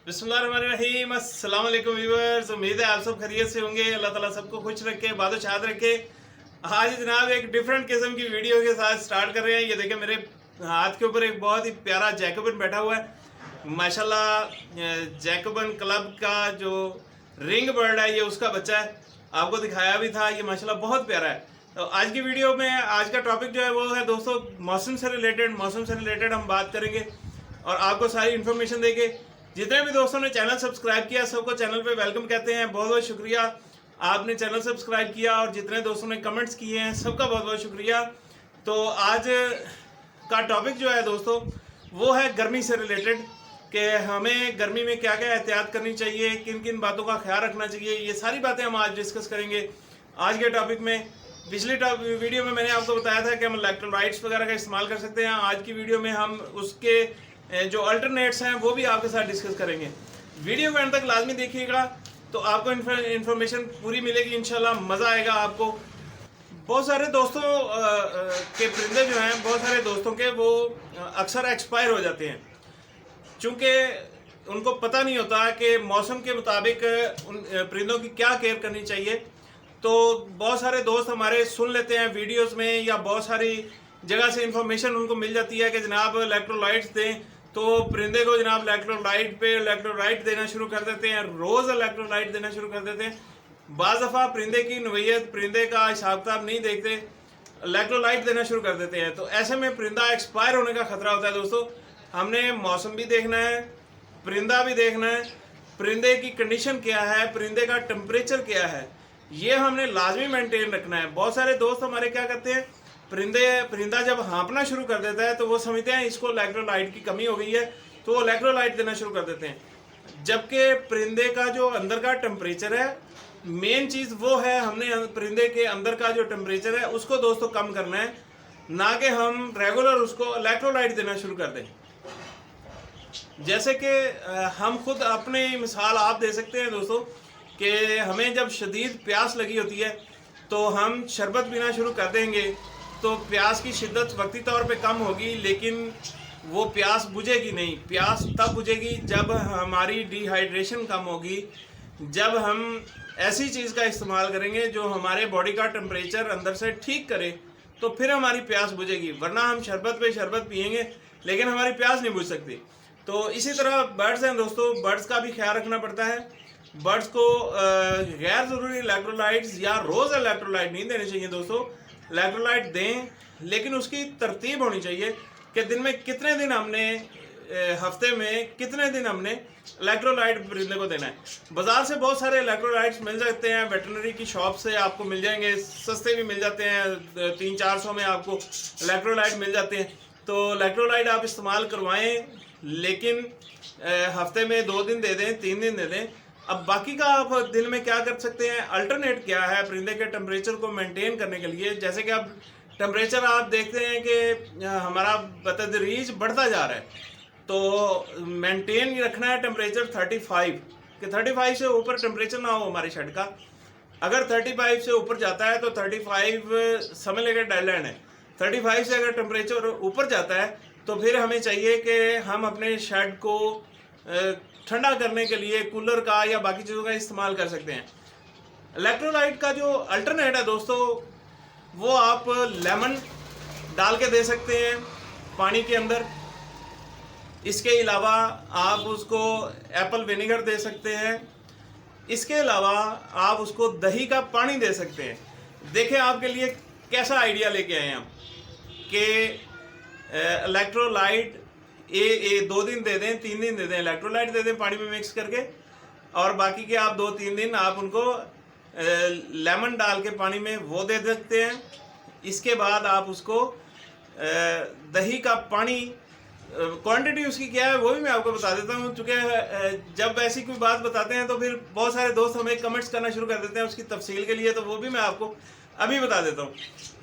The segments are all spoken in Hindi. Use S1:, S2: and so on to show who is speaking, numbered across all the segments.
S1: बिस्मिल्लाहिर्रहमानिर्रहीम। अस्सलाम वालेकुम व्यूअर्स, उम्मीद है आप सब खैरियत से होंगे। अल्लाह ताला सबको खुश रखे, बादशाह रखे। आज जनाब एक डिफरेंट किस्म की वीडियो के साथ स्टार्ट कर रहे हैं। ये देखें, मेरे हाथ के ऊपर एक बहुत ही प्यारा जैकोबिन बैठा हुआ है माशाल्लाह। जैकोबिन क्लब का जो रिंग बर्ड है ये उसका बच्चा है, आपको दिखाया भी था। ये माशाल्लाह बहुत प्यारा है। तो आज की वीडियो में आज का टॉपिक जो है वो है दोस्तों मौसम से रिलेटेड हम बात करेंगे और आपको सारी इन्फॉर्मेशन देंगे। जितने भी दोस्तों ने चैनल सब्सक्राइब किया सबको चैनल पे वेलकम कहते हैं। बहुत बहुत शुक्रिया, आपने चैनल सब्सक्राइब किया और जितने दोस्तों ने कमेंट्स किए हैं सबका बहुत बहुत शुक्रिया। तो आज का टॉपिक जो है दोस्तों वो है गर्मी से रिलेटेड, कि हमें गर्मी में क्या क्या एहतियात करनी चाहिए, किन किन बातों का ख्याल रखना चाहिए। ये सारी बातें हम आज डिस्कस करेंगे आज के टॉपिक में। पिछली वीडियो में मैंने आपको बताया था कि हम इलेक्ट्रोलाइट्स वगैरह का इस्तेमाल कर सकते हैं। आज की वीडियो में हम उसके जो अल्टरनेट्स हैं वो भी आपके साथ डिस्कस करेंगे। वीडियो को एंड तक लाजमी देखिएगा तो आपको इन्फॉर्मेशन पूरी मिलेगी, इंशाल्लाह मज़ा आएगा आपको। बहुत सारे दोस्तों के परिंदे जो हैं, बहुत सारे दोस्तों के वो अक्सर एक्सपायर हो जाते हैं, चूँकि उनको पता नहीं होता कि मौसम के मुताबिक उन परिंदों की क्या केयर करनी चाहिए। तो बहुत सारे दोस्त हमारे सुन लेते हैं वीडियोस में, या बहुत सारी जगह से इंफॉर्मेशन उनको मिल जाती है कि जनाब इलेक्ट्रोलाइट्स दें, तो परिंदे को जनाब इलेक्ट्रोलाइट देना शुरू कर देते हैं, रोज़ इलेक्ट्रोलाइट देना शुरू कर देते हैं। बाज़ दफ़ा परिंदे की नोयत, परिंदे का हिसाब किताब नहीं देखते, इलेक्ट्रोलाइट देना शुरू कर देते हैं। तो ऐसे में परिंदा एक्सपायर होने का खतरा होता है। दोस्तों हमने मौसम भी देखना है, परिंदा भी देखना है, परिंदे की कंडीशन क्या है, परिंदे का टेम्परेचर क्या है, ये हमने लाजमी मेंटेन रखना है। बहुत सारे दोस्त हमारे क्या करते हैं, परिंदा जब हाँपना शुरू कर देता है तो वो समझते हैं इसको इलेक्ट्रोलाइट की कमी हो गई है, तो वो इलेक्ट्रोलाइट देना शुरू कर देते हैं। जबकि परिंदे का जो अंदर का टेम्परेचर है, मेन चीज़ वो है, हमने परिंदे के अंदर का जो टेम्परेचर है उसको दोस्तों कम करना है, ना कि हम रेगुलर उसको इलेक्ट्रोलाइट देना शुरू कर दें। जैसे कि हम खुद अपनी मिसाल आप दे सकते हैं दोस्तों, कि हमें जब शदीद प्यास लगी होती है तो हम शरबत पीना शुरू कर देंगे, तो प्यास की शिद्दत वक्ती तौर पे कम होगी, लेकिन वो प्यास बुझेगी नहीं। प्यास तब बुझेगी जब हमारी डिहाइड्रेशन कम होगी, जब हम ऐसी चीज़ का इस्तेमाल करेंगे जो हमारे बॉडी का टेम्परेचर अंदर से ठीक करे, तो फिर हमारी प्यास बुझेगी। वरना हम शरबत पे शरबत पियेंगे लेकिन हमारी प्यास नहीं बुझ सकती। तो इसी तरह बर्ड्स हैं दोस्तों, बर्ड्स का भी ख्याल रखना पड़ता है। बर्ड्स को गैर ज़रूरी इलेक्ट्रोलाइट्स या रोज़ इलेक्ट्रोलाइट नहीं देने चाहिए दोस्तों। इलेक्ट्रोलाइट दें, लेकिन उसकी तरतीब होनी चाहिए कि दिन में कितने दिन हमने, हफ्ते में कितने दिन हमने इलेक्ट्रोलाइट परिंदे को देना है। बाज़ार से बहुत सारे इलेक्ट्रोलाइट्स मिल जाते हैं, वेटरनरी की शॉप से आपको मिल जाएंगे, सस्ते भी मिल जाते हैं, 300-400 में आपको इलेक्ट्रोलाइट मिल जाते हैं। तो इलेक्ट्रोलाइट आप इस्तेमाल करवाएँ, लेकिन हफ्ते में 2 दिन दे दें, 3 दिन दे दें। अब बाकी का आप दिन में क्या कर सकते हैं, अल्टरनेट क्या है परिंदे के टेम्परेचर को मेंटेन करने के लिए। जैसे कि अब टेम्परेचर आप देखते हैं कि हमारा बतदरीज बढ़ता जा रहा है, तो मेंटेन रखना है टेम्परेचर 35, कि 35 से ऊपर टेम्परेचर ना हो हमारे शेड का। अगर 35 से ऊपर जाता है तो 35 समझ लेकर डेडलाइन है। 35 से अगर टेम्परेचर ऊपर जाता है तो फिर हमें चाहिए कि हम अपने शेड को ठंडा करने के लिए कूलर का या बाकी चीज़ों का इस्तेमाल कर सकते हैं। इलेक्ट्रोलाइट का जो अल्टरनेट है दोस्तों, वो आप लेमन डाल के दे सकते हैं पानी के अंदर। इसके अलावा आप उसको एप्पल विनेगर दे सकते हैं। इसके अलावा आप उसको दही का पानी दे सकते हैं। देखें आपके लिए कैसा आइडिया लेके आए हैं हम, कि इलेक्ट्रोलाइट 2 दिन दे दें, 3 दिन दे दें, इलेक्ट्रोलाइट दे दें पानी में मिक्स करके, और बाकी के आप 2-3 दिन आप उनको लेमन डाल के पानी में वो दे सकते हैं। इसके बाद आप उसको दही का पानी, क्वांटिटी उसकी क्या है वो भी मैं आपको बता देता हूँ, चूँकि जब ऐसी कोई बात बताते हैं तो फिर बहुत सारे दोस्त हमें कमेंट्स करना शुरू कर देते हैं उसकी तफसील के लिए, तो वो भी मैं आपको अभी बता देता हूँ।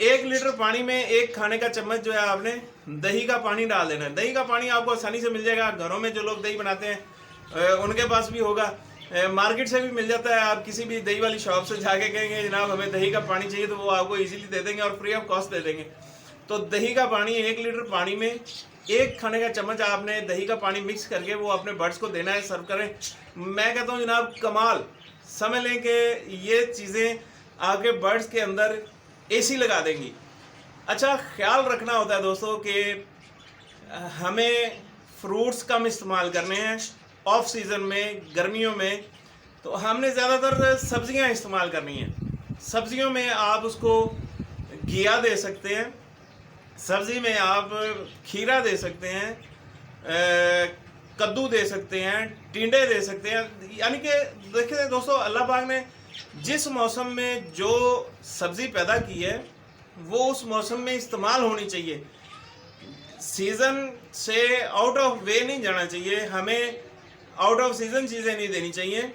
S1: 1 लीटर पानी में 1 खाने का चम्मच जो है आपने दही का पानी डाल देना है। दही का पानी आपको आसानी से मिल जाएगा, घरों में जो लोग दही बनाते हैं उनके पास भी होगा, मार्केट से भी मिल जाता है। आप किसी भी दही वाली शॉप से जाके कहेंगे जनाब हमें दही का पानी चाहिए, तो वो आपको इजीली दे देंगे और फ्री ऑफ कॉस्ट दे देंगे। तो दही का पानी 1 लीटर पानी में 1 खाने का चम्मच आपने दही का पानी मिक्स करके वो अपने बर्ड्स को देना है, सर्व करें। मैं कहता हूँ जनाब कमाल, समझ लें कि ये चीज़ें आपके बर्ड्स के अंदर एसी लगा देंगी। अच्छा, ख्याल रखना होता है दोस्तों कि हमें फ्रूट्स कम इस्तेमाल करने हैं ऑफ सीज़न में, गर्मियों में। तो हमने ज़्यादातर सब्जियां इस्तेमाल करनी हैं। सब्जियों में आप उसको घिया दे सकते हैं, सब्ज़ी में आप खीरा दे सकते हैं, कद्दू दे सकते हैं, टिंडे दे सकते हैं। यानी कि देखिए दोस्तों, अल्लाह पाक ने जिस मौसम में जो सब्ज़ी पैदा की है वो उस मौसम में इस्तेमाल होनी चाहिए। सीज़न से आउट ऑफ वे नहीं जाना चाहिए, हमें आउट ऑफ सीज़न चीज़ें नहीं देनी चाहिए।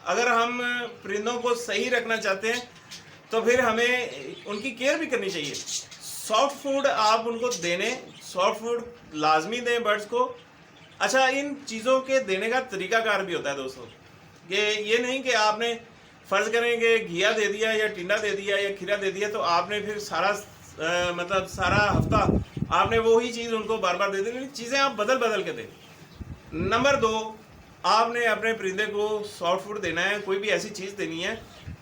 S1: अगर हम परिंदों को सही रखना चाहते हैं तो फिर हमें उनकी केयर भी करनी चाहिए। सॉफ्ट फूड आप उनको देने, सॉफ्ट फूड लाजमी दें बर्ड्स को। अच्छा, इन चीज़ों के देने का तरीकाकार भी होता है दोस्तों, कि ये नहीं कि आपने फ़र्ज़ करें कि घिया दे दिया या टिंडा दे दिया या खीरा दे दिया तो आपने फिर सारा मतलब सारा हफ्ता आपने वही चीज़ उनको बार बार दे देनी। चीज़ें आप बदल बदल के दें। नंबर 2, आपने अपने परिंदे को सॉफ्ट फूड देना है, कोई भी ऐसी चीज़ देनी है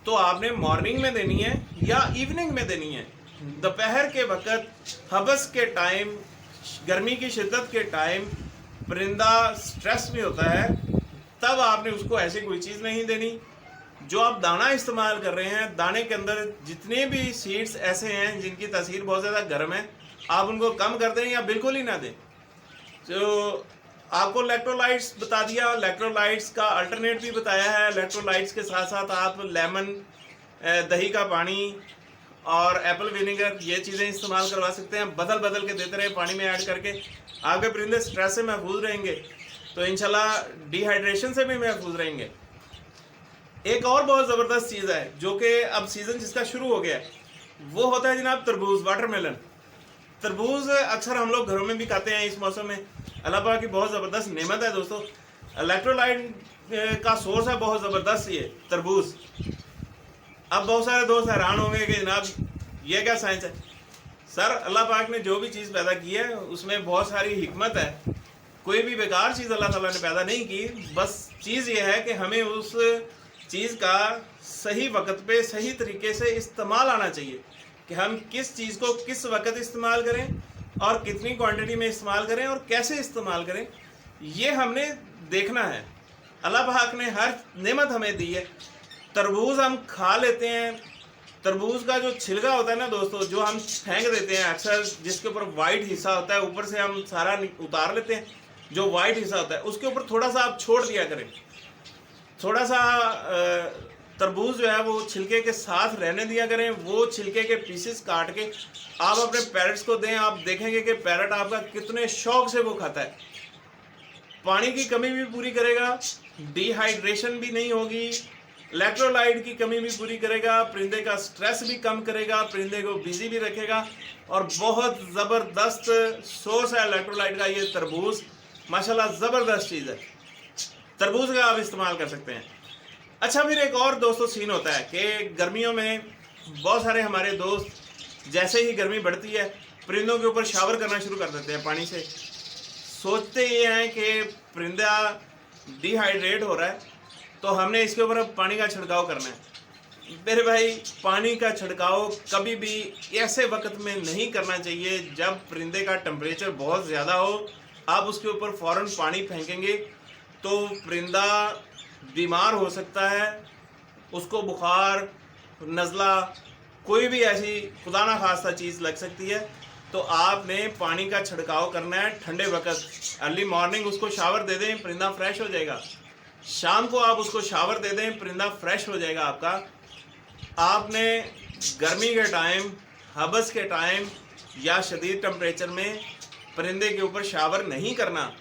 S1: तो आपने मॉर्निंग में देनी है या इवनिंग में देनी है। दोपहर के वक्त, हबस के टाइम, गर्मी की शिद्दत के टाइम परिंदा स्ट्रेस में होता है, तब आपने उसको ऐसी कोई चीज़ नहीं देनी। जो आप दाना इस्तेमाल कर रहे हैं, दाने के अंदर जितने भी सीड्स ऐसे हैं जिनकी तासीर बहुत ज़्यादा गर्म है, आप उनको कम कर दें या बिल्कुल ही ना दें। तो आपको इलेक्ट्रोलाइट्स बता दिया, इलेक्ट्रोलाइट्स का अल्टरनेट भी बताया है। इलेक्ट्रोलाइट्स के साथ साथ आप लेमन, दही का पानी और एप्पल विनेगर, ये चीज़ें इस्तेमाल करवा सकते हैं। बदल बदल के देते रहे पानी में ऐड करके, आपके परिंदे स्ट्रेस से महफूज रहेंगे तो इंशाल्लाह डिहाइड्रेशन से भी महफूज रहेंगे। एक और बहुत ज़बरदस्त चीज़ है जो कि अब सीज़न जिसका शुरू हो गया है, वो होता है जनाब तरबूज, वाटरमेलन। तरबूज अक्सर हम लोग घरों में भी खाते हैं इस मौसम में। अल्लाह पाक की बहुत ज़बरदस्त नेमत है दोस्तों, इलेक्ट्रोलाइट का सोर्स है बहुत ज़बरदस्त ये तरबूज। अब बहुत सारे दोस्त हैरान होंगे कि जनाब ये क्या साइंस है। सर, अल्लाह पाक ने जो भी चीज़ पैदा की है उसमें बहुत सारी हिकमत है। कोई भी बेकार चीज़ अल्लाह ताला ने पैदा नहीं की। बस चीज़ ये है कि हमें उस चीज़ का सही वक्त पे सही तरीके से इस्तेमाल आना चाहिए, कि हम किस चीज़ को किस वक्त इस्तेमाल करें और कितनी क्वांटिटी में इस्तेमाल करें और कैसे इस्तेमाल करें, ये हमने देखना है। अल्लाह पाक ने हर नेमत हमें दी है। तरबूज हम खा लेते हैं, तरबूज का जो छिलका होता है ना दोस्तों, जो हम फेंक देते हैं अक्सर, जिसके ऊपर वाइट हिस्सा होता है, ऊपर से हम सारा उतार लेते हैं, जो वाइट हिस्सा होता है उसके ऊपर थोड़ा सा आप छोड़ दिया करें। थोड़ा सा तरबूज जो है वो छिलके के साथ रहने दिया करें। वो छिलके के पीसेस काट के आप अपने पैरट्स को दें। आप देखेंगे कि पैरट आपका कितने शौक से वो खाता है। पानी की कमी भी पूरी करेगा, डिहाइड्रेशन भी नहीं होगी, इलेक्ट्रोलाइट की कमी भी पूरी करेगा, परिंदे का स्ट्रेस भी कम करेगा, परिंदे को बिजी भी रखेगा। और बहुत ज़बरदस्त सोर्स है इलेक्ट्रोलाइट का ये तरबूज, माशाल्लाह ज़बरदस्त चीज़ है। तरबूज का आप इस्तेमाल कर सकते हैं। अच्छा, फिर एक और दोस्तों सीन होता है कि गर्मियों में बहुत सारे हमारे दोस्त जैसे ही गर्मी बढ़ती है परिंदों के ऊपर शावर करना शुरू कर देते हैं पानी से। सोचते ये हैं कि परिंदा डिहाइड्रेट हो रहा है तो हमने इसके ऊपर अब पानी का छिड़काव करना है। मेरे भाई, पानी का छिड़काव कभी भी ऐसे वक्त में नहीं करना चाहिए जब परिंदे का टेम्परेचर बहुत ज़्यादा हो। आप उसके ऊपर फ़ौरन पानी फेंकेंगे तो परिंदा बीमार हो सकता है, उसको बुखार, नज़ला, कोई भी ऐसी खुदा ना खास्ता चीज़ लग सकती है। तो आपने पानी का छिड़काव करना है ठंडे वक्त। अर्ली मॉर्निंग उसको शावर दे दें, परिंदा फ्रेश हो जाएगा। शाम को आप उसको शावर दे दें, परिंदा फ्रेश हो जाएगा आपका। आपने गर्मी के टाइम, हबस के टाइम या शदीद टेम्परेचर में परिंदे के ऊपर शावर नहीं करना,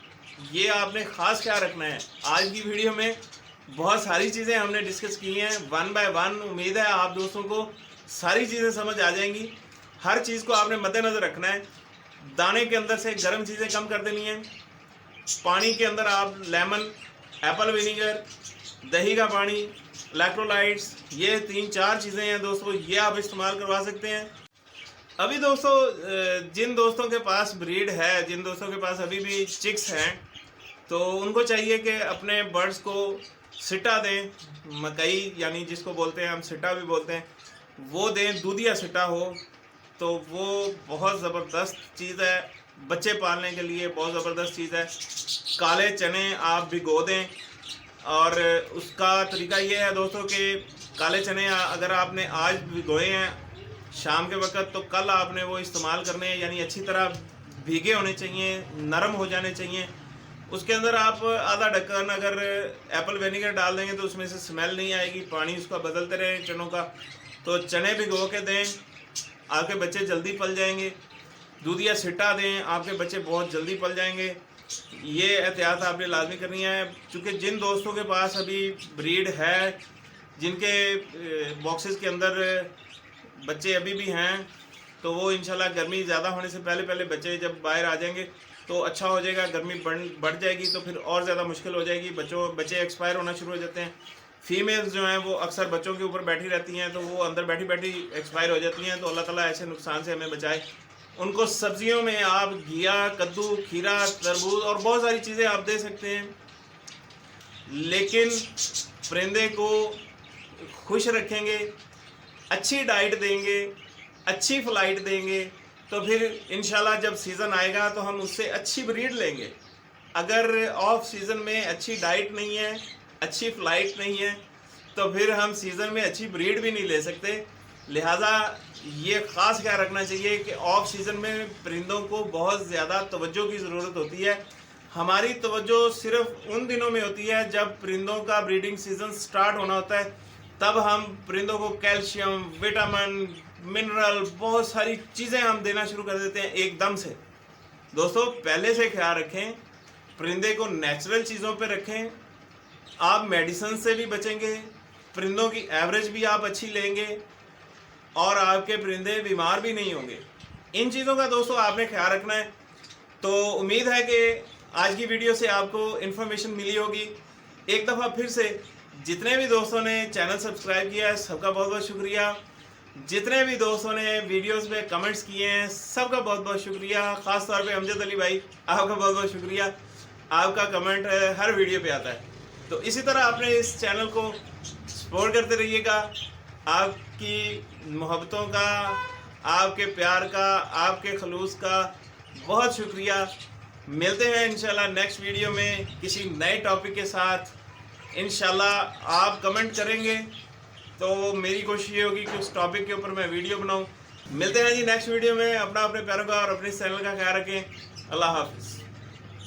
S1: ये आपने ख़ास ख्याल रखना है। आज की वीडियो में बहुत सारी चीज़ें हमने डिस्कस की हैं, 1 बाय 1। उम्मीद है आप दोस्तों को सारी चीज़ें समझ आ जाएंगी। हर चीज़ को आपने मद्देनज़र रखना है। दाने के अंदर से गर्म चीज़ें कम कर देनी हैं। पानी के अंदर आप लेमन, एप्पल विनीगर, दही का पानी, इलेक्ट्रोलाइट्स, ये 3-4 चीज़ें हैं दोस्तों, ये आप इस्तेमाल करवा सकते हैं। अभी दोस्तों जिन दोस्तों के पास ब्रीड है, जिन दोस्तों के पास अभी भी चिक्स हैं, तो उनको चाहिए कि अपने बर्ड्स को सिटा दें, मकई यानी जिसको बोलते हैं हम सिटा भी बोलते हैं, वो दें। दूधिया सिटा हो तो वो बहुत ज़बरदस्त चीज़ है, बच्चे पालने के लिए बहुत ज़बरदस्त चीज़ है। काले चने आप भिगो दें, और उसका तरीका ये है दोस्तों कि काले चने अगर आपने आज भिगोए हैं शाम के वक्त, तो कल आपने वो इस्तेमाल करने हैं, यानी अच्छी तरह भीगे होने चाहिए, नरम हो जाने चाहिए। उसके अंदर आप आधा ढक्कन अगर एप्पल विनेगर डाल देंगे तो उसमें से स्मेल नहीं आएगी, पानी उसका बदलते रहें चनों का। तो चने भिगो के दें, आपके बच्चे जल्दी पल जाएंगे। दूधिया सिटा दें, आपके बच्चे बहुत जल्दी पल जाएंगे। ये एहतियात आपने लाजमी करनी है, क्योंकि जिन दोस्तों के पास अभी ब्रीड है, जिनके बॉक्सेस के अंदर बच्चे अभी भी हैं, तो वो इंशाल्लाह गर्मी ज़्यादा होने से पहले पहले बच्चे जब बाहर आ जाएंगे तो अच्छा हो जाएगा। गर्मी बढ़ जाएगी तो फिर और ज़्यादा मुश्किल हो जाएगी, बच्चे एक्सपायर होना शुरू हो जाते हैं। फीमेल्स जो हैं वो अक्सर बच्चों के ऊपर बैठी रहती हैं, तो वो अंदर बैठी बैठी एक्सपायर हो जाती हैं। तो अल्लाह ताला ऐसे नुकसान से हमें बचाए। उनको सब्जियों में आप घिया, कद्दू, खीरा, तरबूज और बहुत सारी चीज़ें आप दे सकते हैं, लेकिन परिंदे को खुश रखेंगे, अच्छी डाइट देंगे, अच्छी फ्लाइट देंगे, तो फिर इंशाल्लाह जब सीज़न आएगा तो हम उससे अच्छी ब्रीड लेंगे। अगर ऑफ सीज़न में अच्छी डाइट नहीं है, अच्छी फ्लाइट नहीं है, तो फिर हम सीज़न में अच्छी ब्रीड भी नहीं ले सकते। लिहाजा ये ख़ास ख्याल रखना चाहिए कि ऑफ सीज़न में परिंदों को बहुत ज़्यादा तवज्जो की ज़रूरत होती है। हमारी तवज्जो सिर्फ उन दिनों में होती है जब परिंदों का ब्रीडिंग सीज़न स्टार्ट होना होता है, तब हम परिंदों को कैल्शियम, विटामिन, मिनरल, बहुत सारी चीज़ें हम देना शुरू कर देते हैं एकदम से। दोस्तों पहले से ख्याल रखें, परिंदे को नेचुरल चीज़ों पे रखें, आप मेडिसिन से भी बचेंगे, परिंदों की एवरेज भी आप अच्छी लेंगे, और आपके परिंदे बीमार भी नहीं होंगे। इन चीज़ों का दोस्तों आपने ख्याल रखना है। तो उम्मीद है कि आज की वीडियो से आपको इन्फॉर्मेशन मिली होगी। एक दफ़ा फिर से जितने भी दोस्तों ने चैनल सब्सक्राइब किया है सबका बहुत बहुत शुक्रिया। जितने भी दोस्तों ने वीडियोस में कमेंट्स किए हैं सबका बहुत बहुत शुक्रिया। ख़ास तौर पे अमजद अली भाई, आपका बहुत बहुत शुक्रिया, आपका कमेंट हर वीडियो पे आता है। तो इसी तरह आपने इस चैनल को सपोर्ट करते रहिएगा। आपकी मोहब्बतों का, आपके प्यार का, आपके खलूस का बहुत शुक्रिया। मिलते हैं इंशाल्लाह नेक्स्ट वीडियो में किसी नए टॉपिक के साथ। इंशाल्लाह आप कमेंट करेंगे तो मेरी कोशिश ये होगी कि उस टॉपिक के ऊपर मैं वीडियो बनाऊं। मिलते हैं जी नेक्स्ट वीडियो में। अपने प्यारों का और अपने चैनल का ख्याल रखें। अल्लाह हाफिज़।